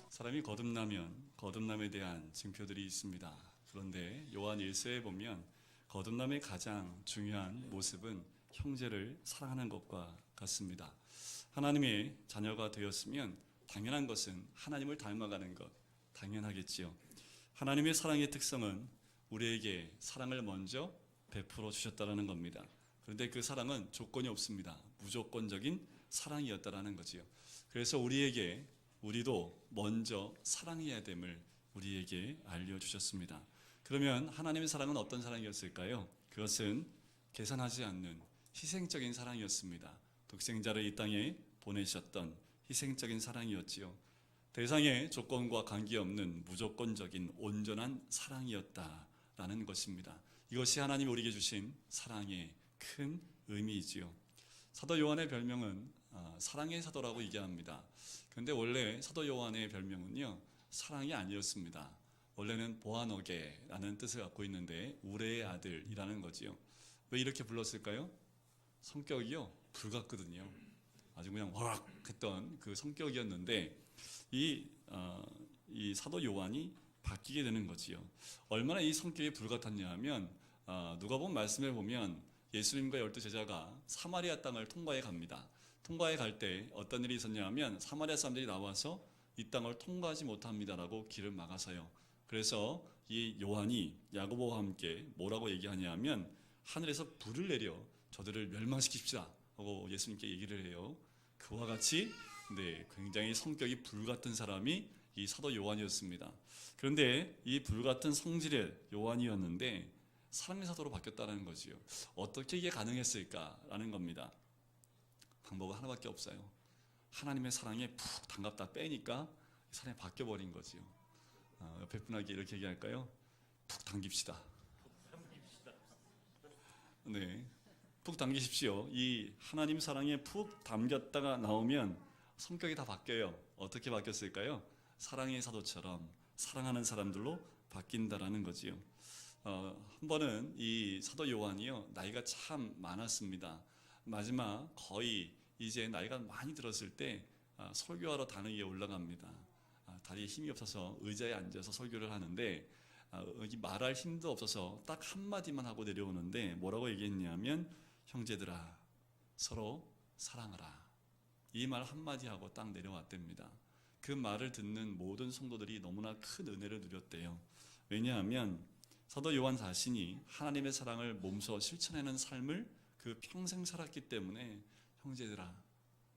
사람이 거듭나면 거듭남에 대한 증표들이 있습니다. 그런데 요한 1서에 보면 거듭남의 가장 중요한 모습은 형제를 사랑하는 것과 같습니다. 하나님의 자녀가 되었으면 당연한 것은 하나님을 닮아가는 것, 당연하겠지요. 하나님의 사랑의 특성은 우리에게 사랑을 먼저 베풀어 주셨다는 겁니다. 그런데 그 사랑은 조건이 없습니다. 무조건적인 사랑이었다는 거지요. 그래서 우리도 먼저 사랑해야 됨을 우리에게 알려주셨습니다. 그러면 하나님의 사랑은 어떤 사랑이었을까요? 그것은 계산하지 않는 희생적인 사랑이었습니다. 독생자를 이 땅에 보내셨던 희생적인 사랑이었지요. 대상의 조건과 관계없는 무조건적인 온전한 사랑이었다라는 것입니다. 이것이 하나님이 우리에게 주신 사랑의 큰 의미이지요. 사도 요한의 별명은 사랑의 사도라고 얘기합니다. 그런데 원래 사도 요한의 별명은요, 사랑이 아니었습니다. 원래는 보아너게라는 뜻을 갖고 있는데 우레의 아들이라는 거지요. 왜 이렇게 불렀을까요? 성격이요, 불같거든요. 아주 그냥 와락 했던 그 성격이었는데 이 사도 요한이 바뀌게 되는 거지요. 얼마나 이 성격이 불같았냐 하면 누가복음 말씀을 보면 예수님과 12 제자가 사마리아 땅을 통과해 갑니다. 통과해 갈 때 어떤 일이 있었냐 하면 사마리아 사람들이 나와서 이 땅을 통과하지 못합니다라고 길을 막아서요. 그래서 이 요한이 야고보와 함께 뭐라고 얘기하냐 하면 하늘에서 불을 내려 저들을 멸망시킵시다 하고 예수님께 얘기를 해요. 그와 같이 굉장히 성격이 불같은 사람이 이 사도 요한이었습니다. 그런데 이 불같은 성질의 요한이었는데 사랑의 사도로 바뀌었다는 거지요. 어떻게 이게 가능했을까라는 겁니다. 방법은 하나밖에 없어요. 하나님의 사랑에 푹 담갔다 빼니까 사랑이 바뀌어버린 거지요. 옆에 분에게 이렇게 얘기할까요? 푹 당깁시다. 네, 푹 당기십시오. 이 하나님 사랑에 푹 담겼다가 나오면 성격이 다 바뀌어요. 어떻게 바뀌었을까요? 사랑의 사도처럼 사랑하는 사람들로 바뀐다라는 거지요. 한 번은 이 사도 요한이요, 나이가 참 많았습니다. 마지막 거의 이제 나이가 많이 들었을 때 설교하러 단을 위에 올라갑니다. 다리에 힘이 없어서 의자에 앉아서 설교를 하는데 말할 힘도 없어서 딱 한마디만 하고 내려오는데 뭐라고 얘기했냐면 형제들아 서로 사랑하라, 이 말 한마디 하고 딱 내려왔답니다. 그 말을 듣는 모든 성도들이 너무나 큰 은혜를 누렸대요. 왜냐하면 사도 요한 자신이 하나님의 사랑을 몸소 실천하는 삶을 그 평생 살았기 때문에 형제들아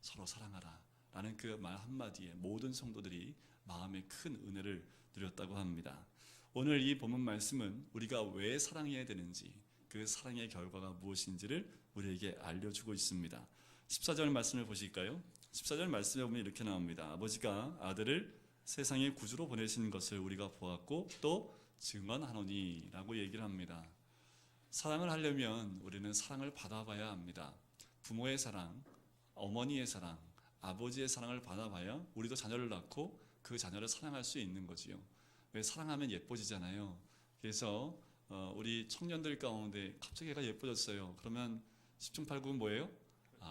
서로 사랑하라 라는 그 말 한마디에 모든 성도들이 마음에 큰 은혜를 누렸다고 합니다. 오늘 이 본문 말씀은 우리가 왜 사랑해야 되는지, 그 사랑의 결과가 무엇인지를 우리에게 알려주고 있습니다. 14절 말씀을 보실까요? 14절 말씀에 보면 이렇게 나옵니다. 아버지가 아들을 세상의 구주로 보내신 것을 우리가 보았고 또 증언하노니 라고 얘기를 합니다. 사랑을 하려면 우리는 사랑을 받아봐야 합니다. 부모의 사랑, 어머니의 사랑, 아버지의 사랑을 받아봐야 우리도 자녀를 낳고 그 자녀를 사랑할 수 있는 거지요. 왜 사랑하면 예뻐지잖아요. 그래서 우리 청년들 가운데 갑자기 애가 예뻐졌어요. 그러면 10중 8구는 뭐예요?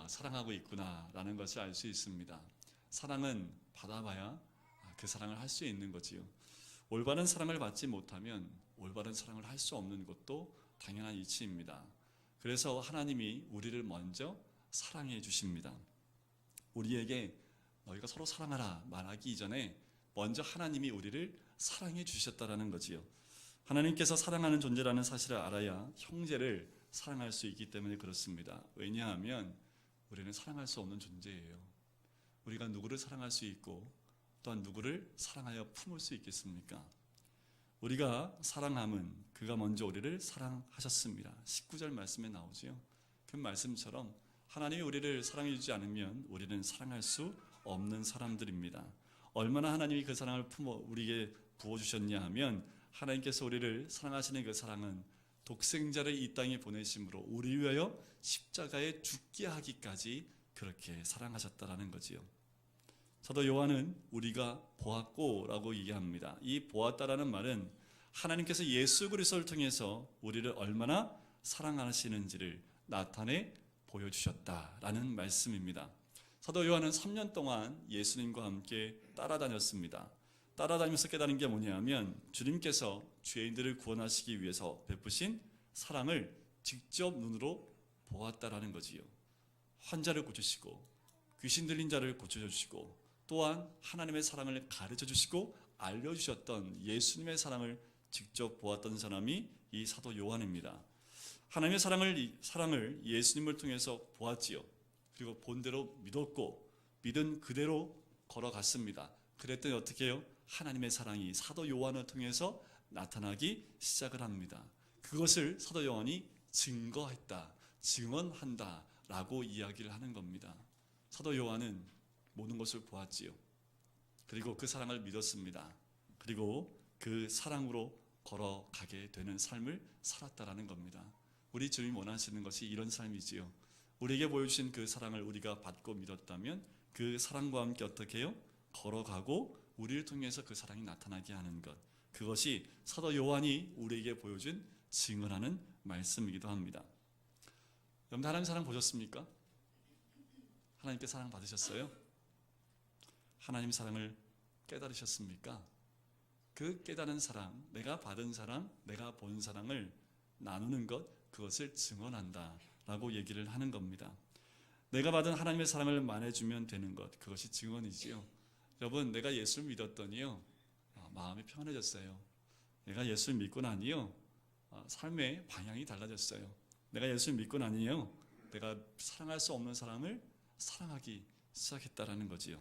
사랑하고 있구나 라는 것을 알 수 있습니다. 사랑은 받아봐야 그 사랑을 할 수 있는 거지요. 올바른 사랑을 받지 못하면 올바른 사랑을 할 수 없는 것도 당연한 이치입니다. 그래서 하나님이 우리를 먼저 사랑해 주십니다. 우리에게 너희가 서로 사랑하라 말하기 이전에 먼저 하나님이 우리를 사랑해 주셨다라는 거지요. 하나님께서 사랑하는 존재라는 사실을 알아야 형제를 사랑할 수 있기 때문에 그렇습니다. 왜냐하면 우리는 사랑할 수 없는 존재예요. 우리가 누구를 사랑할 수 있고 또한 누구를 사랑하여 품을 수 있겠습니까? 우리가 사랑함은 그가 먼저 우리를 사랑하셨습니다. 19절 말씀에 나오지요. 그 말씀처럼 하나님이 우리를 사랑해 주지 않으면 우리는 사랑할 수 없는 사람들입니다. 얼마나 하나님이 그 사랑을 우리에게 부어주셨냐 하면 하나님께서 우리를 사랑하시는 그 사랑은 독생자를 이 땅에 보내심으로 우리 위하여 십자가에 죽게 하기까지 그렇게 사랑하셨다라는 거지요. 사도 요한은 우리가 보았고라고 얘기합니다. 이 보았다라는 말은 하나님께서 예수 그리스도를 통해서 우리를 얼마나 사랑하시는지를 나타내 보여주셨다라는 말씀입니다. 사도 요한은 3년 동안 예수님과 함께 따라다녔습니다. 따라다니면서 깨달은 게 뭐냐면 주님께서 죄인들을 구원하시기 위해서 베푸신 사랑을 직접 눈으로 보았다라는 거지요. 환자를 고치시고 귀신 들린 자를 고쳐주시고 또한 하나님의 사랑을 가르쳐 주시고 알려주셨던 예수님의 사랑을 직접 보았던 사람이 이 사도 요한입니다. 하나님의 사랑을 예수님을 통해서 보았지요. 그리고 본대로 믿었고 믿은 그대로 걸어갔습니다. 그랬더니 어떻게 해요? 하나님의 사랑이 사도 요한을 통해서 나타나기 시작을 합니다. 그것을 사도 요한이 증거했다, 증언한다 라고 이야기를 하는 겁니다. 사도 요한은 모든 것을 보았지요. 그리고 그 사랑을 믿었습니다. 그리고 그 사랑으로 걸어가게 되는 삶을 살았다라는 겁니다. 우리 주님 원하시는 것이 이런 삶이지요. 우리에게 보여주신 그 사랑을 우리가 받고 믿었다면 그 사랑과 함께 어떻게 해요? 걸어가고 우리를 통해서 그 사랑이 나타나게 하는 것, 그것이 사도 요한이 우리에게 보여준 증언하는 말씀이기도 합니다. 여러분, 하나님 사랑 보셨습니까? 하나님께 사랑 받으셨어요? 하나님 사랑을 깨달으셨습니까? 그 깨달은 사랑, 내가 받은 사랑, 내가 본 사랑을 나누는 것, 그것을 증언한다 라고 얘기를 하는 겁니다. 내가 받은 하나님의 사랑을 말해주면 되는 것, 그것이 증언이지요. 여러분, 내가 예수를 믿었더니요, 마음이 편해졌어요. 내가 예수를 믿고 나니요, 삶의 방향이 달라졌어요. 내가 예수를 믿고 나니요, 내가 사랑할 수 없는 사람을 사랑하기 시작했다라는 거지요.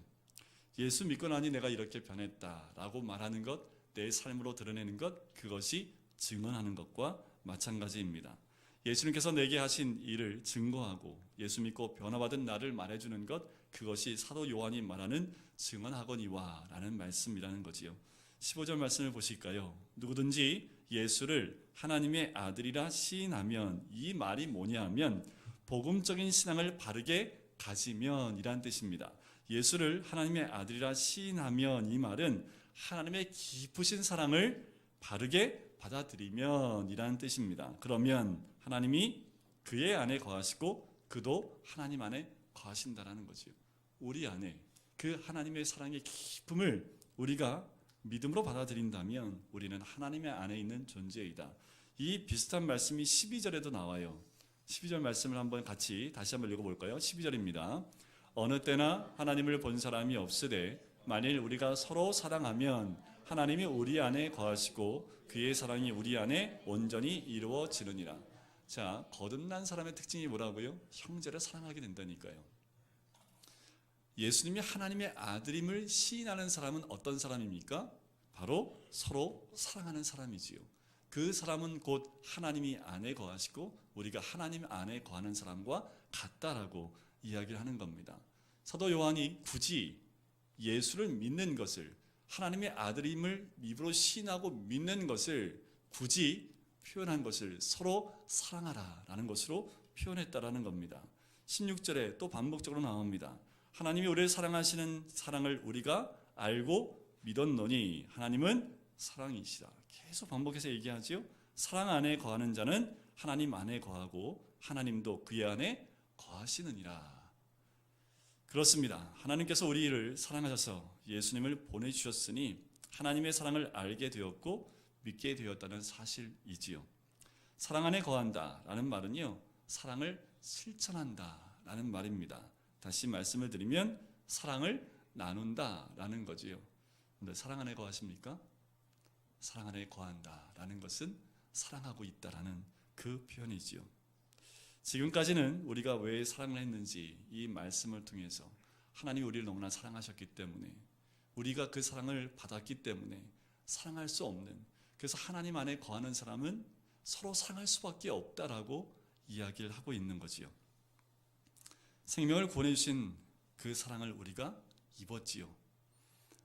예수 믿고 나니 내가 이렇게 변했다라고 말하는 것, 내 삶으로 드러내는 것, 그것이 증언하는 것과 마찬가지입니다. 예수님께서 내게 하신 일을 증거하고 예수 믿고 변화받은 나를 말해주는 것, 그것이 사도 요한이 말하는 증언하거니와 라는 말씀이라는 거지요. 15절 말씀을 보실까요? 누구든지 예수를 하나님의 아들이라 시인하면, 이 말이 뭐냐 하면 복음적인 신앙을 바르게 가지면 이란 뜻입니다. 예수를 하나님의 아들이라 시인하면, 이 말은 하나님의 깊으신 사랑을 바르게 받아들이면 이라는 뜻입니다. 그러면 하나님이 그의 안에 거하시고 그도 하나님 안에 거하신다라는 거지요. 우리 안에 그 하나님의 사랑의 깊음을 우리가 믿음으로 받아들인다면 우리는 하나님의 안에 있는 존재이다. 이 비슷한 말씀이 12절에도 나와요. 12절 말씀을 한번 같이 다시 한번 읽어볼까요? 12절입니다. 어느 때나 하나님을 본 사람이 없으되 만일 우리가 서로 사랑하면 하나님이 우리 안에 거하시고 그의 사랑이 우리 안에 온전히 이루어지느니라. 자, 거듭난 사람의 특징이 뭐라고요? 형제를 사랑하게 된다니까요. 예수님이 하나님의 아들임을 시인하는 사람은 어떤 사람입니까? 바로 서로 사랑하는 사람이지요. 그 사람은 곧 하나님이 안에 거하시고 우리가 하나님 안에 거하는 사람과 같다라고 이야기를 하는 겁니다. 사도 요한이 굳이 예수를 믿는 것을, 하나님의 아들임을 입으로 시인하고 믿는 것을 굳이 표현한 것을 서로 사랑하라 라는 것으로 표현했다라는 겁니다. 16절에 또 반복적으로 나옵니다. 하나님이 우리를 사랑하시는 사랑을 우리가 알고 믿었노니 하나님은 사랑이시라. 계속 반복해서 얘기하지요. 사랑 안에 거하는 자는 하나님 안에 거하고 하나님도 그의 안에 거하시느니라. 그렇습니다. 하나님께서 우리를 사랑하셔서 예수님을 보내주셨으니 하나님의 사랑을 알게 되었고 믿게 되었다는 사실이지요. 사랑 안에 거한다 라는 말은요, 사랑을 실천한다 라는 말입니다. 다시 말씀을 드리면 사랑을 나눈다 라는 거지요. 근데 사랑 안에 거하십니까? 사랑 안에 거한다 라는 것은 사랑하고 있다라는 그 표현이지요. 지금까지는 우리가 왜 사랑을 했는지 이 말씀을 통해서 하나님이 우리를 너무나 사랑하셨기 때문에, 우리가 그 사랑을 받았기 때문에 사랑할 수 없는, 그래서 하나님 안에 거하는 사람은 서로 사랑할 수밖에 없다라고 이야기를 하고 있는 거지요. 생명을 구원해주신 그 사랑을 우리가 입었지요.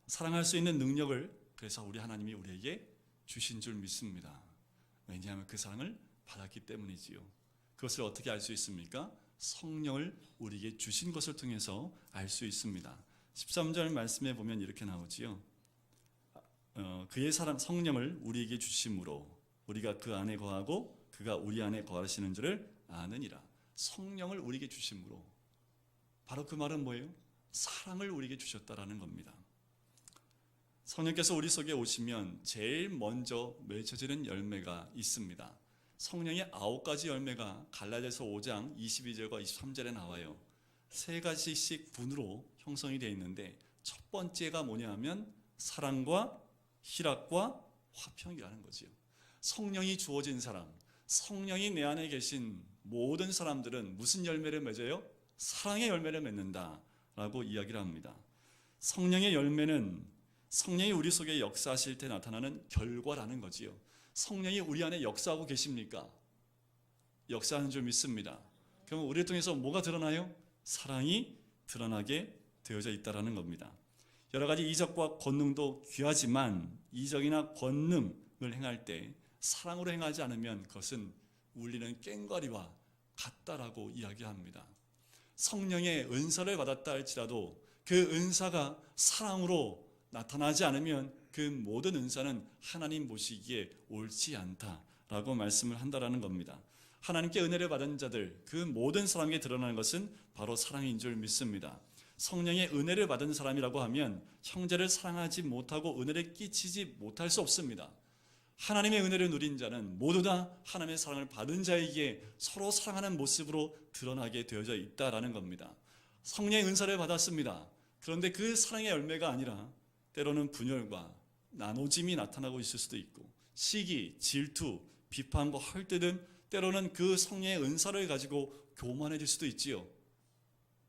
사랑할 수 있는 능력을 그래서 우리 하나님이 우리에게 주신 줄 믿습니다. 왜냐하면 그 사랑을 받았기 때문이지요. 그것을 어떻게 알 수 있습니까? 성령을 우리에게 주신 것을 통해서 알 수 있습니다. 13절 말씀에 보면 이렇게 나오지요. 그의 사랑 성령을 우리에게 주심으로 우리가 그 안에 거하고 그가 우리 안에 거하시는 줄을 아느니라. 성령을 우리에게 주심으로, 바로 그 말은 뭐예요? 사랑을 우리에게 주셨다라는 겁니다. 성령께서 우리 속에 오시면 제일 먼저 맺혀지는 열매가 있습니다. 성령의 9가지 열매가 갈라디아서 5장 22절과 23절에 나와요. 3가지씩 분으로 형성이 되어 있는데, 첫 번째가 뭐냐 하면 사랑과 희락과 화평이라는 거지요. 성령이 주어진 사람, 성령이 내 안에 계신 모든 사람들은 무슨 열매를 맺어요? 사랑의 열매를 맺는다라고 이야기를 합니다. 성령의 열매는 성령이 우리 속에 역사하실 때 나타나는 결과라는 거지요. 성령이 우리 안에 역사하고 계십니까? 역사하는 줄 믿습니다. 그럼 우리를 통해서 뭐가 드러나요? 사랑이 드러나게 되어져 있다는 겁니다. 여러 가지 이적과 권능도 귀하지만 이적이나 권능을 행할 때 사랑으로 행하지 않으면 그것은 울리는 꽹과리와 같다라고 이야기합니다. 성령의 은사를 받았다 할지라도 그 은사가 사랑으로 나타나지 않으면 그 모든 은사는 하나님 보시기에 옳지 않다라고 말씀을 한다라는 겁니다. 하나님께 은혜를 받은 자들, 그 모든 사람에게 드러나는 것은 바로 사랑인 줄 믿습니다. 성령의 은혜를 받은 사람이라고 하면 형제를 사랑하지 못하고 은혜를 끼치지 못할 수 없습니다. 하나님의 은혜를 누린 자는 모두 다 하나님의 사랑을 받은 자에게 서로 사랑하는 모습으로 드러나게 되어져 있다라는 겁니다. 성령의 은사를 받았습니다. 그런데 그 사랑의 열매가 아니라 때로는 분열과 나노짐이 나타나고 있을 수도 있고, 시기, 질투, 비판과 헐뜯음 등 때로는 그 성령의 은사를 가지고 교만해질 수도 있지요.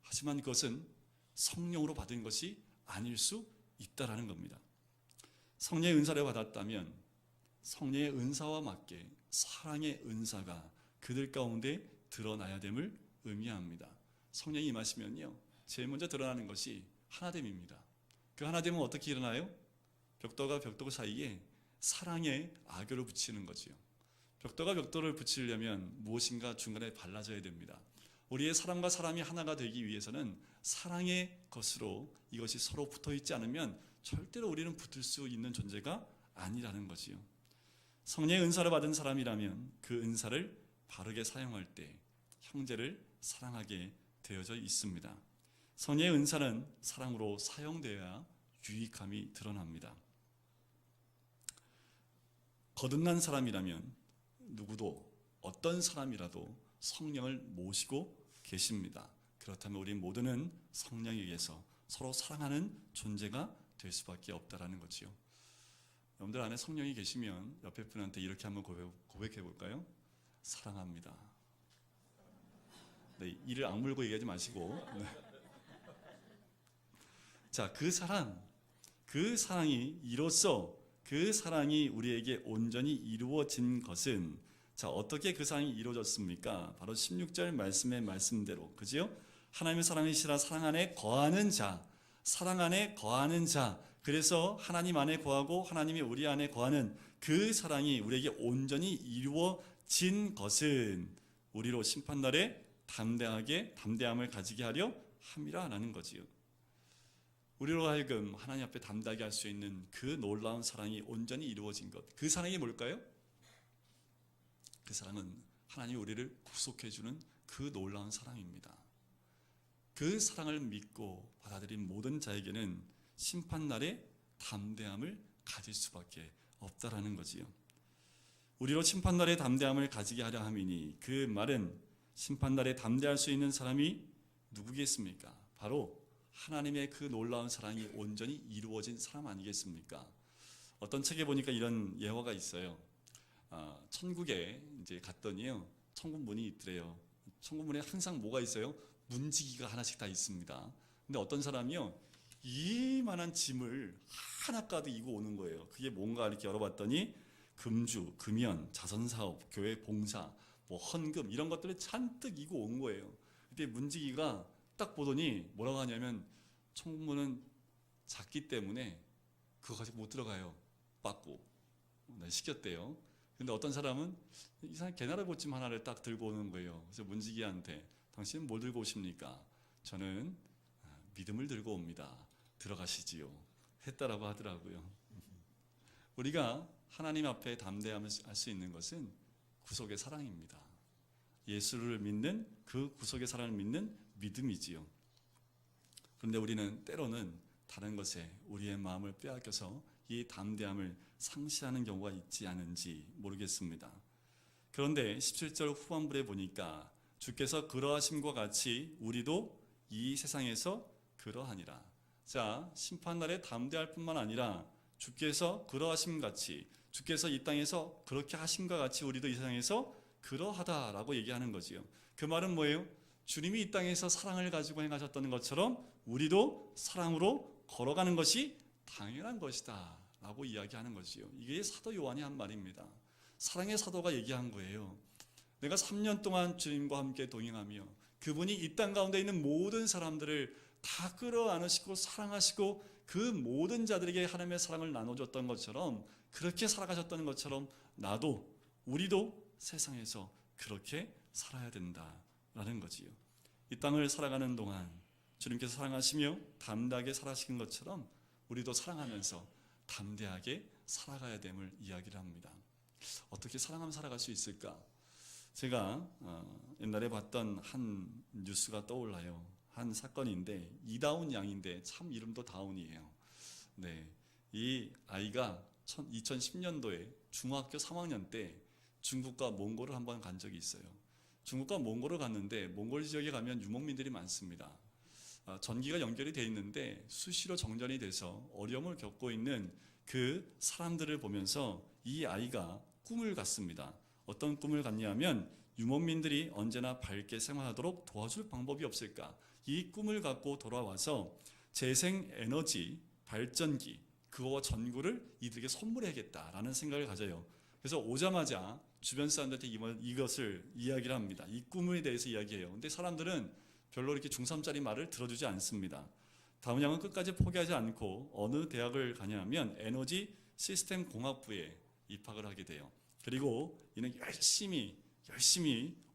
하지만 그것은 성령으로 받은 것이 아닐 수 있다라는 겁니다. 성령의 은사를 받았다면 성령의 은사와 맞게 사랑의 은사가 그들 가운데 드러나야 됨을 의미합니다. 성령이 임하시면요, 제일 먼저 드러나는 것이 하나됨입니다. 그 하나됨은 어떻게 일어나요? 벽돌과 벽돌 사이에 사랑의 악교를 붙이는 거지요. 벽돌과 벽돌을 붙이려면 무엇인가 중간에 발라져야 됩니다. 우리의 사람과 사람이 하나가 되기 위해서는 사랑의 것으로 이것이 서로 붙어 있지 않으면 절대로 우리는 붙을 수 있는 존재가 아니라는 거지요. 성령의 은사를 받은 사람이라면 그 은사를 바르게 사용할 때 형제를 사랑하게 되어져 있습니다. 성령의 은사는 사랑으로 사용되어야 유익함이 드러납니다. 거듭난 사람이라면 누구도 어떤 사람이라도 성령을 모시고 계십니다. 그렇다면 우리 모두는 성령에 의해서 서로 사랑하는 존재가 될 수밖에 없다라는 거지요. 여러분들 안에 성령이 계시면 옆에 분한테 이렇게 한번 고백해 볼까요? 사랑합니다. 네, 이를 악물고 얘기하지 마시고. 네. 자, 그 사랑이 이로써 그 사랑이 우리에게 온전히 이루어진 것은, 자, 어떻게 그 사랑이 이루어졌습니까? 바로 16절 말씀의 말씀대로, 그죠? 하나님의 사랑이시라 사랑 안에 거하는 자, 사랑 안에 거하는 자. 그래서 하나님 안에 거하고 하나님이 우리 안에 거하는 그 사랑이 우리에게 온전히 이루어진 것은 우리로 심판날에 담대함을 가지게 하려 함이라는 거지요. 우리로 하여금 하나님 앞에 담대하게 할 수 있는 그 놀라운 사랑이 온전히 이루어진 것, 그 사랑이 뭘까요? 그 사랑은 하나님이 우리를 구속해주는 그 놀라운 사랑입니다. 그 사랑을 믿고 받아들인 모든 자에게는 심판날에 담대함을 가질 수밖에 없다라는 거지요. 우리로 심판날에 담대함을 가지게 하려 함이니, 그 말은 심판날에 담대할 수 있는 사람이 누구겠습니까? 바로 하나님의 그 놀라운 사랑이 온전히 이루어진 사람 아니겠습니까? 어떤 책에 보니까 이런 예화가 있어요. 천국에 이제 갔더니요, 천국 문이 있더래요. 천국 문에 항상 뭐가 있어요? 문지기가 하나씩 다 있습니다. 근데 어떤 사람이요, 이만한 짐을 하나 가득 이고 오는 거예요. 그게 뭔가 이렇게 열어봤더니 금주, 금연, 자선사업, 교회 봉사, 뭐 헌금 이런 것들을 잔뜩 이고 온 거예요. 그때 문지기가 딱 보더니 뭐라고 하냐면, 천국문은 작기 때문에 그거 가지고 못 들어가요. 빠꾸 시켰대요. 근데 어떤 사람은 이상한 개나리꽃집 하나를 딱 들고 오는 거예요. 그래서 문지기한테 당신은 뭘 들고 오십니까? 저는 믿음을 들고 옵니다. 들어가시지요. 했다라고 하더라고요. 우리가 하나님 앞에 담대함을 할 수 있는 것은 구속의 사랑입니다. 예수를 믿는 그 구속의 사랑을 믿는 믿음이지요. 그런데 우리는 때로는 다른 것에 우리의 마음을 빼앗겨서 이 담대함을 상실하는 경우가 있지 않은지 모르겠습니다. 그런데 17절 후반부에 보니까 주께서 그러하심과 같이 우리도 이 세상에서 그러하니라. 자, 심판날에 담대할 뿐만 아니라 주께서 그러하심 같이, 주께서 이 땅에서 그렇게 하심과 같이 우리도 이 세상에서 그러하다라고 얘기하는 거지요. 그 말은 뭐예요? 주님이 이 땅에서 사랑을 가지고 행하셨던 것처럼 우리도 사랑으로 걸어가는 것이 당연한 것이다 라고 이야기하는 거지요. 이게 사도 요한이 한 말입니다. 사랑의 사도가 얘기한 거예요. 내가 3년 동안 주님과 함께 동행하며 그분이 이 땅 가운데 있는 모든 사람들을 다 끌어안으시고 사랑하시고 그 모든 자들에게 하나님의 사랑을 나눠줬던 것처럼, 그렇게 살아가셨던 것처럼 나도, 우리도 세상에서 그렇게 살아야 된다라는 거지요. 이 땅을 살아가는 동안 주님께서 사랑하시며 담대하게 살아가신 것처럼 우리도 사랑하면서 담대하게 살아가야 됨을 이야기를 합니다. 어떻게 사랑하면 살아갈 수 있을까? 제가 옛날에 봤던 한 뉴스가 떠올라요. 한 사건인데, 이다운 양인데 참 이름도 다운이에요. 네, 이 아이가 2010년도에 중학교 3학년 때 중국과 몽골을 한번 간 적이 있어요. 중국과 몽골을 갔는데 몽골 지역에 가면 유목민들이 많습니다. 전기가 연결이 돼 있는데 수시로 정전이 돼서 어려움을 겪고 있는 그 사람들을 보면서 이 아이가 꿈을 꿨습니다. 어떤 꿈을 꿨냐면 유목민들이 언제나 밝게 생활하도록 도와줄 방법이 없을까? 이 꿈을 갖고 돌아와서 재생에너지 발전기, 그거와 전구를 이들에게 선물해야겠다라는 생각을 가져요. 그래서 오자마자 주변 사람들한테 이것을 이야기를 합니다. 이 꿈에 대해서 이야기해요. 근데 사람들은 별로 이렇게 중3짜리 말을 들어주지 않습니다. 다운 양은 끝까지 포기하지 않고 어느 대학을 가냐면 에너지 시스템 공학부에 입학을 하게 돼요. 그리고 이는 열심히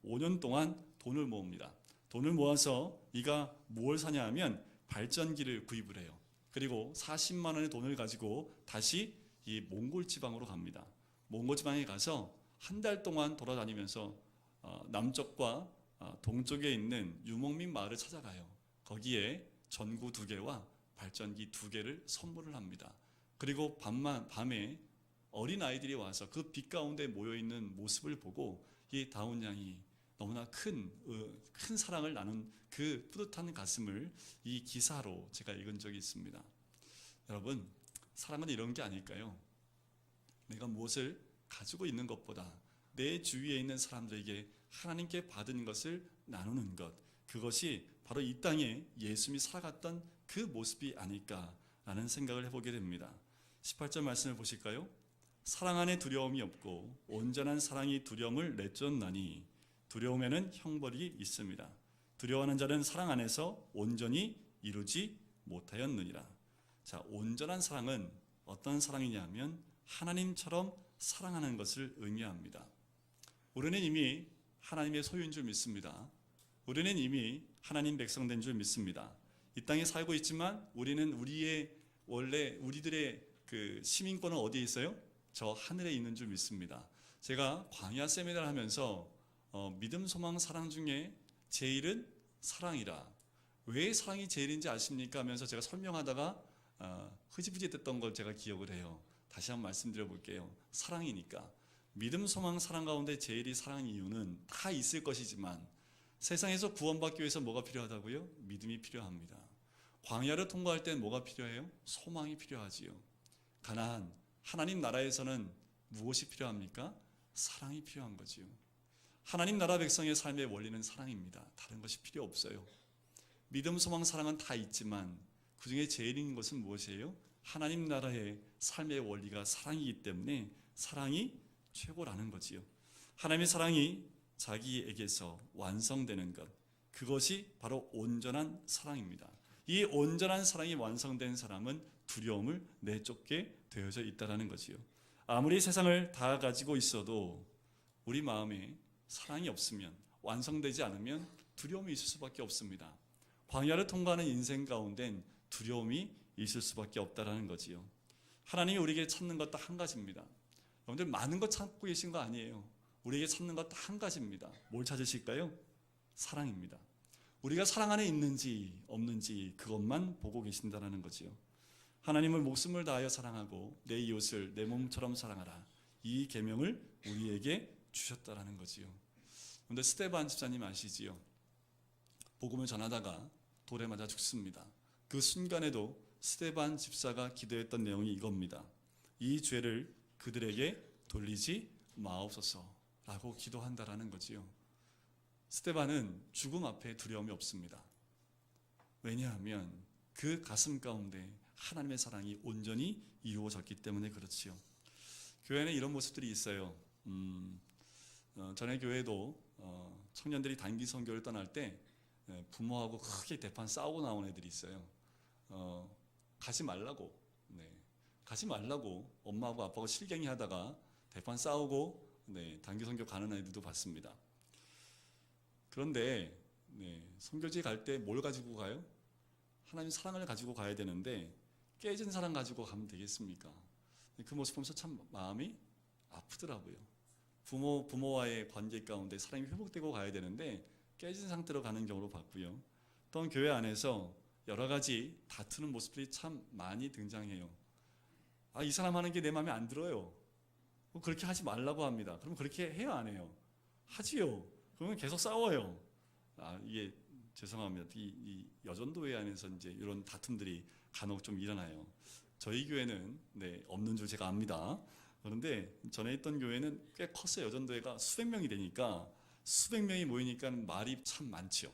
5년 동안 돈을 모읍니다. 돈을 모아서 이가 뭘 사냐 하면 발전기를 구입을 해요. 그리고 40만 원의 돈을 가지고 다시 이 몽골 지방으로 갑니다. 몽골 지방에 가서 한 달 동안 돌아다니면서 남쪽과 동쪽에 있는 유목민 마을을 찾아가요. 거기에 전구 2개와 발전기 2개를 선물을 합니다. 그리고 밤에 어린 아이들이 와서 그 빛 가운데 모여있는 모습을 보고 이 다운 양이 너무나 큰 사랑을 나눈 그 뿌듯한 가슴을 이 기사로 제가 읽은 적이 있습니다. 여러분, 사랑은 이런 게 아닐까요? 내가 무엇을 가지고 있는 것보다 내 주위에 있는 사람들에게 하나님께 받은 것을 나누는 것, 그것이 바로 이 땅에 예수님이 살아갔던 그 모습이 아닐까라는 생각을 해보게 됩니다. 18절 말씀을 보실까요? 사랑 안에 두려움이 없고 온전한 사랑이 두려움을 내쫓나니 두려움에는 형벌이 있습니다. 두려워하는 자는 사랑 안에서 온전히 이루지 못하였느니라. 자, 온전한 사랑은 어떤 사랑이냐면 하나님처럼 사랑하는 것을 의미합니다. 우리는 이미 하나님의 소유인 줄 믿습니다. 우리는 이미 하나님 백성 된 줄 믿습니다. 이 땅에 살고 있지만 우리는 우리들의 그 시민권은 어디에 있어요? 저 하늘에 있는 줄 믿습니다. 제가 광야 세미나를 하면서 믿음, 소망, 사랑 중에 제일은 사랑이라. 왜 사랑이 제일인지 아십니까? 하면서 제가 설명하다가 흐지부지됐던 걸 제가 기억을 해요. 다시 한번 말씀드려 볼게요. 사랑이니까. 믿음, 소망, 사랑 가운데 제일이 사랑인 이유는 다 있을 것이지만 세상에서 구원받기 위해서 뭐가 필요하다고요? 믿음이 필요합니다. 광야를 통과할 땐 뭐가 필요해요? 소망이 필요하지요. 가나안, 하나님 나라에서는 무엇이 필요합니까? 사랑이 필요한 거지요. 하나님 나라 백성의 삶의 원리는 사랑입니다. 다른 것이 필요 없어요. 믿음, 소망, 사랑은 다 있지만 그 중에 제일인 것은 무엇이에요? 하나님 나라의 삶의 원리가 사랑이기 때문에 사랑이 최고라는 거지요. 하나님의 사랑이 자기에게서 완성되는 것, 그것이 바로 온전한 사랑입니다. 이 온전한 사랑이 완성된 사람은 두려움을 내쫓게 되어져 있다는 거지요. 아무리 세상을 다 가지고 있어도 우리 마음에 사랑이 없으면, 완성되지 않으면 두려움이 있을 수밖에 없습니다. 광야를 통과하는 인생 가운데는 두려움이 있을 수밖에 없다라는 거지요. 하나님이 우리에게 찾는 것 딱 한 가지입니다. 여러분들 많은 것 찾고 계신 거 아니에요. 우리에게 찾는 것 딱 한 가지입니다. 뭘 찾으실까요? 사랑입니다. 우리가 사랑 안에 있는지 없는지 그것만 보고 계신다는 거지요. 하나님을 목숨을 다하여 사랑하고 내 이웃을 내 몸처럼 사랑하라. 이 계명을 우리에게 주셨다라는 거지요. 그런데 스데반 집사님 아시지요? 복음을 전하다가 돌에 맞아 죽습니다. 그 순간에도 스데반 집사가 기도했던 내용이 이겁니다. 이 죄를 그들에게 돌리지 마옵소서라고 기도한다라는 거지요. 스데반은 죽음 앞에 두려움이 없습니다. 왜냐하면 그 가슴 가운데 하나님의 사랑이 온전히 이루어졌기 때문에 그렇지요. 교회는 이런 모습들이 있어요. 전에 교회도 청년들이 단기 선교를 떠날 때 부모하고 크게 대판 싸우고 나온 애들이 있어요. 가지 말라고, 가지 말라고 엄마하고 아빠하고 실갱이 하다가 대판 싸우고 단기 선교 가는 아이들도 봤습니다. 그런데 선교지 갈 때 뭘 가지고 가요? 하나님 사랑을 가지고 가야 되는데 깨진 사랑 가지고 가면 되겠습니까? 그 모습 보면서 참 마음이 아프더라고요. 부모와의 관계 가운데 사랑이 회복되고 가야 되는데 깨진 상태로 가는 경우로 봤고요. 또한 교회 안에서 여러 가지 다투는 모습들이 참 많이 등장해요. 이 사람 하는 게 내 마음에 안 들어요. 그렇게 하지 말라고 합니다. 그럼 그렇게 해요, 안 해요? 하지요. 그러면 계속 싸워요. 이게 죄송합니다. 이 여전도회 안에서 이제 이런 다툼들이 간혹 좀 일어나요. 저희 교회는 없는 줄 제가 압니다. 그런데 전에 있던 교회는 꽤 컸어요. 여전도회가 수백 명이 되니까 수백 명이 모이니까 말이 참 많지요.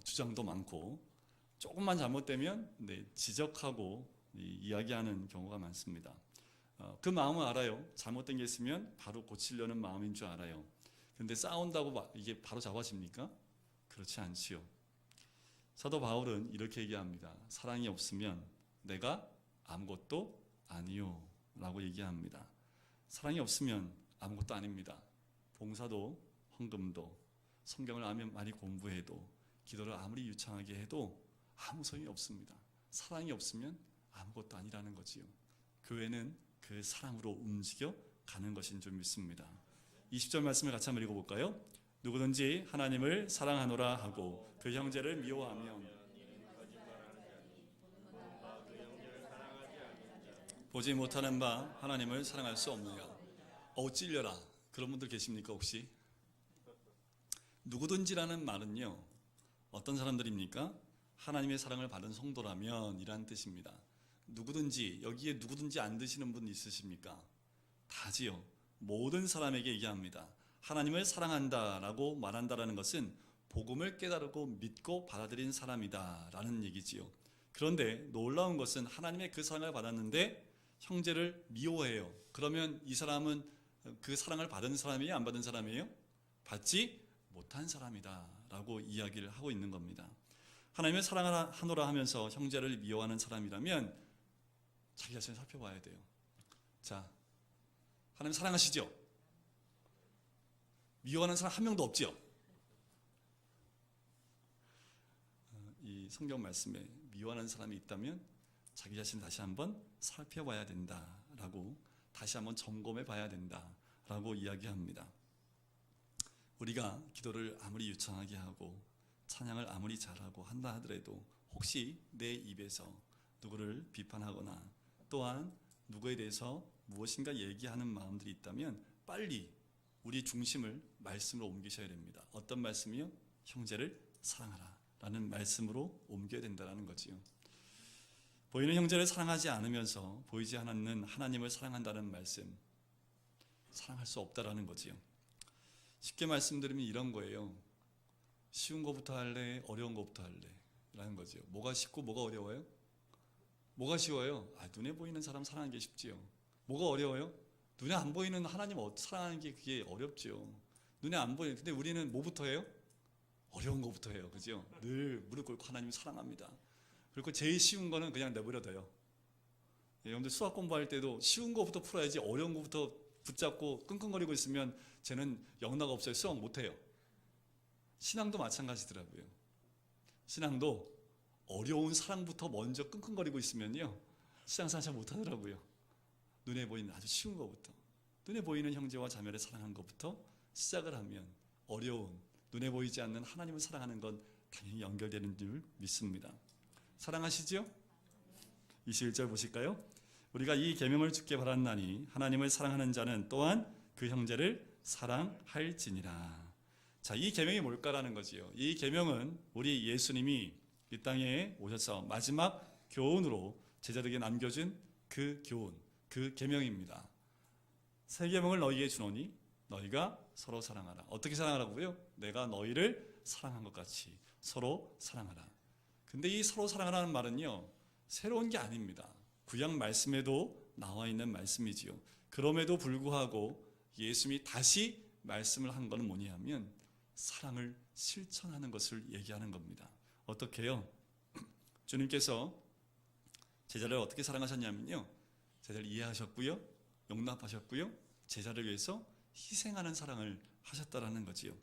주장도 많고 조금만 잘못되면 지적하고 이야기하는 경우가 많습니다. 그 마음은 알아요. 잘못된 게 있으면 바로 고치려는 마음인 줄 알아요. 그런데 싸운다고 이게 바로 잡아집니까? 그렇지 않지요. 사도 바울은 이렇게 얘기합니다. 사랑이 없으면 내가 아무것도 아니요 라고 얘기합니다. 사랑이 없으면 아무것도 아닙니다. 봉사도 헌금도 성경을 많이 공부해도 기도를 아무리 유창하게 해도 아무 소용이 없습니다. 사랑이 없으면 아무것도 아니라는 거지요. 교회는 그 사랑으로 움직여 가는 것인 줄 믿습니다. 20절 말씀을 같이 한번 읽어볼까요? 누구든지 하나님을 사랑하노라 하고 그 형제를 미워하면 보지 못하는 바 하나님을 사랑할 수 없느냐. 찔려라. 그런 분들 계십니까 혹시? 누구든지라는 말은요, 어떤 사람들입니까? 하나님의 사랑을 받은 성도라면 이란 뜻입니다. 누구든지, 여기에 누구든지 안 드시는 분 있으십니까? 다지요. 모든 사람에게 얘기합니다. 하나님을 사랑한다라고 말한다라는 것은 복음을 깨달고 믿고 받아들인 사람이다라는 얘기지요. 그런데 놀라운 것은 하나님의 그 사랑을 받았는데 형제를 미워해요. 그러면 이 사람은 그 사랑을 받은 사람이에요? 안 받은 사람이에요? 받지 못한 사람이다라고 이야기를 하고 있는 겁니다. 하나님을 사랑하노라 하면서 형제를 미워하는 사람이라면 자기 자신을 살펴봐야 돼요. 자, 하나님 사랑하시죠? 미워하는 사람 한 명도 없지요? 이 성경 말씀에 미워하는 사람이 있다면 자기 자신 다시 한번 살펴봐야 된다라고, 다시 한번 점검해 봐야 된다라고 이야기합니다. 우리가 기도를 아무리 유창하게 하고 찬양을 아무리 잘하고 한다 하더라도 혹시 내 입에서 누구를 비판하거나 또한 누구에 대해서 무엇인가 얘기하는 마음들이 있다면 빨리 우리 중심을 말씀으로 옮기셔야 됩니다. 어떤 말씀이요? 형제를 사랑하라 라는 말씀으로 옮겨야 된다는 거지요. 보이는 형제를 사랑하지 않으면서 보이지 않는 하나님을 사랑한다는 말씀, 사랑할 수 없다라는 거지요. 쉽게 말씀드리면 이런 거예요. 쉬운 거부터 할래? 어려운 거부터 할래? 라는 거죠. 뭐가 쉽고 뭐가 어려워요? 뭐가 쉬워요? 눈에 보이는 사람 사랑하는 게 쉽지요. 뭐가 어려워요? 눈에 안 보이는 하나님 사랑하는 게 그게 어렵지요. 눈에 안 보이는, 근데 우리는 뭐부터 해요? 어려운 거부터 해요. 그죠? 늘 무릎 꿇고 하나님 사랑합니다. 그리고 제일 쉬운 거는 그냥 내버려둬요. 여러분들 수학 공부할 때도 쉬운 거부터 풀어야지 어려운 거부터 붙잡고 끙끙거리고 있으면 쟤는 영락 없어요. 수학 못해요. 신앙도 마찬가지더라고요. 신앙도 어려운 사랑부터 먼저 끙끙거리고 있으면요, 신앙생활 잘 못하더라고요. 눈에 보이는 아주 쉬운 것부터, 눈에 보이는 형제와 자매를 사랑하는 것부터 시작을 하면 어려운, 눈에 보이지 않는 하나님을 사랑하는 건 당연히 연결되는 줄 믿습니다. 사랑하시죠? 21절 보실까요? 우리가 이 계명을 주께 받았나니 하나님을 사랑하는 자는 또한 그 형제를 사랑할지니라. 자, 이 계명이 뭘까라는 거지요. 이 계명은 우리 예수님이 이 땅에 오셔서 마지막 교훈으로 제자들에게 남겨준 그 교훈, 그 계명입니다. 새 계명을 너희에게 주노니 너희가 서로 사랑하라. 어떻게 사랑하라고요? 내가 너희를 사랑한 것 같이 서로 사랑하라. 근데 이 서로 사랑하라는 말은요, 새로운 게 아닙니다. 구약 말씀에도 나와 있는 말씀이지요. 그럼에도 불구하고 예수님이 다시 말씀을 한 것은 뭐냐면 사랑을 실천하는 것을 얘기하는 겁니다. 어떻게요? 주님께서 제자를 어떻게 사랑하셨냐면요, 제자를 이해하셨고요, 용납하셨고요, 제자를 위해서 희생하는 사랑을 하셨다라는 거지요.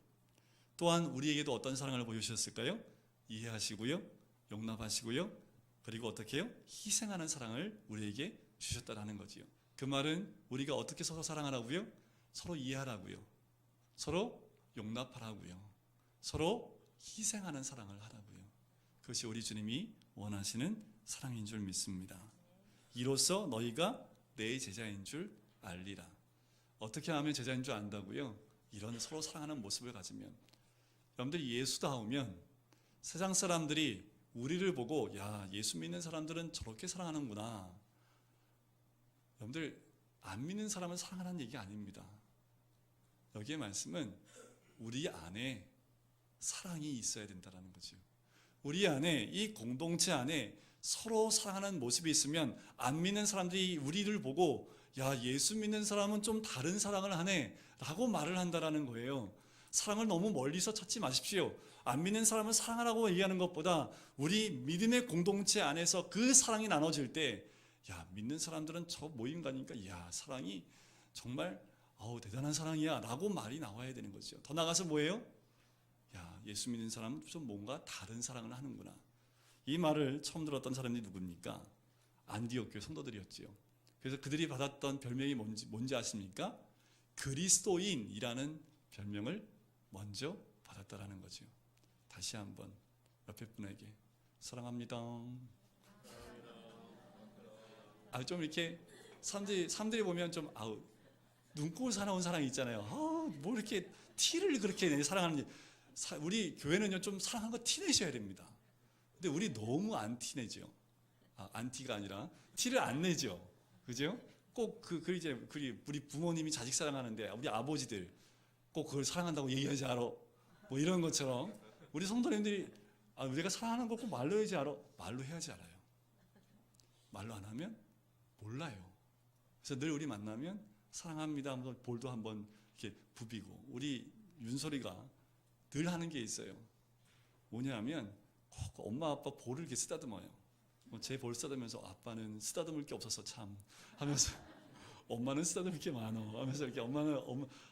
또한 우리에게도 어떤 사랑을 보여주셨을까요? 이해하시고요, 용납하시고요, 그리고 어떻게 해요? 희생하는 사랑을 우리에게 주셨다라는 거지요. 그 말은 우리가 어떻게 서로 사랑하라고요? 서로 이해하라고요, 서로 용납하라고요, 서로 희생하는 사랑을 하라고요. 그것이 우리 주님이 원하시는 사랑인 줄 믿습니다. 이로써 너희가 내 제자인 줄 알리라. 어떻게 하면 제자인 줄 안다고요? 이런 서로 사랑하는 모습을 가지면. 여러분들이 예수다우면 세상 사람들이 우리를 보고 야, 예수 믿는 사람들은 저렇게 사랑하는구나. 여러분들, 안 믿는 사람을 사랑하라는 얘기 아닙니다. 여기의 말씀은 우리 안에 사랑이 있어야 된다는 거죠. 우리 안에, 이 공동체 안에 서로 사랑하는 모습이 있으면 안 믿는 사람들이 우리를 보고 야, 예수 믿는 사람은 좀 다른 사랑을 하네 라고 말을 한다는 거예요. 사랑을 너무 멀리서 찾지 마십시오. 안 믿는 사람을 사랑하라고 얘기하는 것보다 우리 믿음의 공동체 안에서 그 사랑이 나눠질 때 야, 믿는 사람들은 저 모임 가니까 야, 사랑이 정말 대단한 사랑이야 라고 말이 나와야 되는 거죠. 더 나가서 뭐예요? 야, 예수 믿는 사람은 좀 뭔가 다른 사랑을 하는구나. 이 말을 처음 들었던 사람들이 누굽니까? 안디옥 교회 성도들이었지요. 그래서 그들이 받았던 별명이 뭔지 아십니까? 그리스도인이라는 별명을 먼저 받았다라는 거죠. 다시 한번 옆에 분에게 사랑합니다. 좀 이렇게 사람들이 보면 좀 눈꼴 사나운 사랑이 있잖아요. 뭐 이렇게 티를 그렇게 사랑하는지. 우리 교회는요, 좀 사랑하는 거 티내셔야 됩니다. 근데 우리 너무 안 티내죠. 안티가 아니라 티를 안 내죠. 그죠? 꼭 우리 부모님이 자식 사랑하는데 우리 아버지들 꼭 그걸 사랑한다고 얘기하지 않아. 뭐 이런 것처럼 우리 성도님들이 우리가 사랑하는 거 꼭 말로 해야지 알아. 말로 해야지 알아요. 말로 안 하면 몰라요. 그래서 늘 우리 만나면 사랑합니다 하면서 볼도 한번 이렇게 부비고, 우리 윤솔이가 늘 하는 게 있어요. 뭐냐 하면 꼭 엄마 아빠 볼을 이렇게 쓰다듬어요. 제 볼 쓰다듬으면서 아빠는 쓰다듬을 게 없어서 참 하면서 엄마는 쓰다듬을 게 많어 하면서 이렇게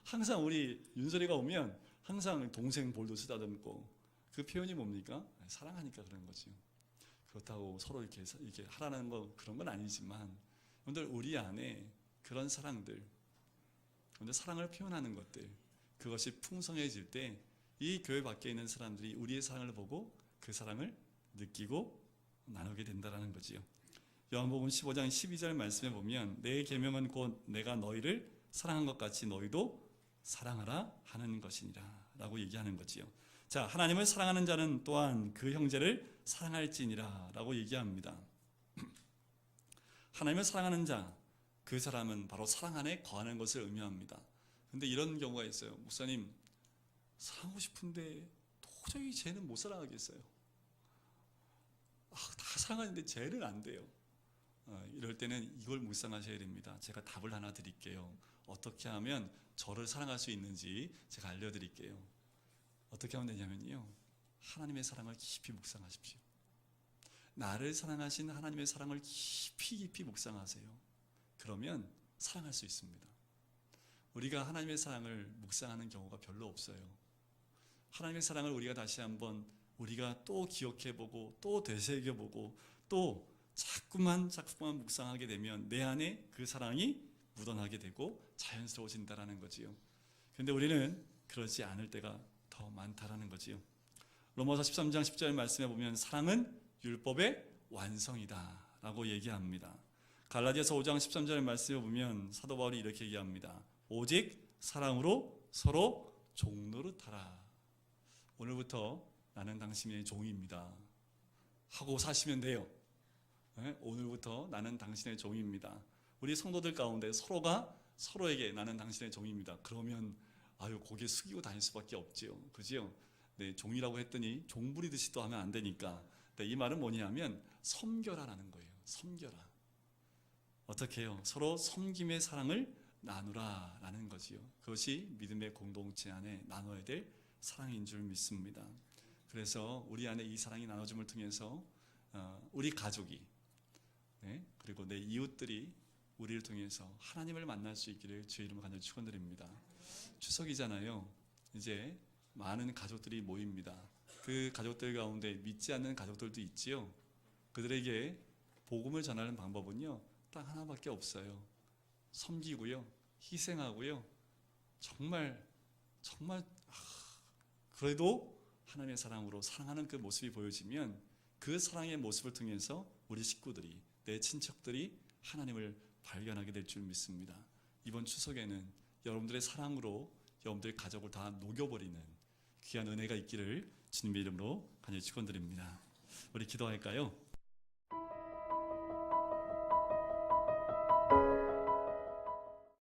항상 우리 윤설이가 오면 항상 동생 볼도 쓰다듬고, 그 표현이 뭡니까? 사랑하니까 그런 거죠. 그렇다고 서로 이렇게 하라는 거 그런 건 아니지만, 여러분들 우리 안에 그런 사랑들, 여러분들 사랑을 표현하는 것들, 그것이 풍성해질 때 이 교회 밖에 있는 사람들이 우리의 사랑을 보고 그 사랑을 느끼고 나누게 된다는 거지요. 요한복음 15장 12절 말씀에 보면 내 계명은 곧 내가 너희를 사랑한 것 같이 너희도 사랑하라 하는 것이니라 라고 얘기하는 거지요. 자, 하나님을 사랑하는 자는 또한 그 형제를 사랑할지니라 라고 얘기합니다. 하나님을 사랑하는 자, 그 사람은 바로 사랑 안에 거하는 것을 의미합니다. 근데 이런 경우가 있어요. 목사님, 사랑하고 싶은데 도저히 쟤는 못 사랑하겠어요. 다 사랑하는데 쟤는 안 돼요. 이럴 때는 이걸 묵상하셔야 됩니다. 제가 답을 하나 드릴게요. 어떻게 하면 저를 사랑할 수 있는지 제가 알려드릴게요. 어떻게 하면 되냐면요, 하나님의 사랑을 깊이 묵상하십시오. 나를 사랑하신 하나님의 사랑을 깊이 깊이 묵상하세요. 그러면 사랑할 수 있습니다. 우리가 하나님의 사랑을 묵상하는 경우가 별로 없어요. 하나님의 사랑을 우리가 다시 한번 우리가 또 기억해보고 또 되새겨보고 또 자꾸만 묵상하게 되면 내 안에 그 사랑이 묻어나게 되고 자연스러워진다라는 거지요. 그런데 우리는 그러지 않을 때가 더 많다라는 거지요. 로마서 13장 10절 말씀에 보면 사랑은 율법의 완성이다 라고 얘기합니다. 갈라디아서 5장 13절 말씀에 보면 사도 바울이 이렇게 얘기합니다. 오직 사랑으로 서로 종노릇하라. 오늘부터 나는 당신의 종입니다 하고 사시면 돼요. 네? 오늘부터 나는 당신의 종입니다. 우리 성도들 가운데 서로가 서로에게 나는 당신의 종입니다. 그러면 고개 숙이고 다닐 수밖에 없지요. 그지요? 네, 종이라고 했더니 종 부리듯이 또 하면 안 되니까. 네, 이 말은 뭐냐면 섬겨라라는 거예요. 섬겨라. 어떻게 해요? 서로 섬김의 사랑을 나누라라는 거지요. 그것이 믿음의 공동체 안에 나눠야 될 사랑인 줄 믿습니다. 그래서 우리 안에 이 사랑이 나눠짐을 통해서 우리 가족이 그리고 내 이웃들이 우리를 통해서 하나님을 만날 수 있기를 주의 이름으로 간절히 축원드립니다. 추석이잖아요. 이제 많은 가족들이 모입니다. 그 가족들 가운데 믿지 않는 가족들도 있지요. 그들에게 복음을 전하는 방법은요, 딱 하나밖에 없어요. 섬기고요, 희생하고요. 정말 그래도 하나님의 사랑으로 사랑하는 그 모습이 보여지면 그 사랑의 모습을 통해서 우리 식구들이, 내 친척들이 하나님을 발견하게 될 줄 믿습니다. 이번 추석에는 여러분들의 사랑으로 여러분들의 가족을 다 녹여버리는 귀한 은혜가 있기를 주님의 이름으로 간절히 축원드립니다. 우리 기도할까요?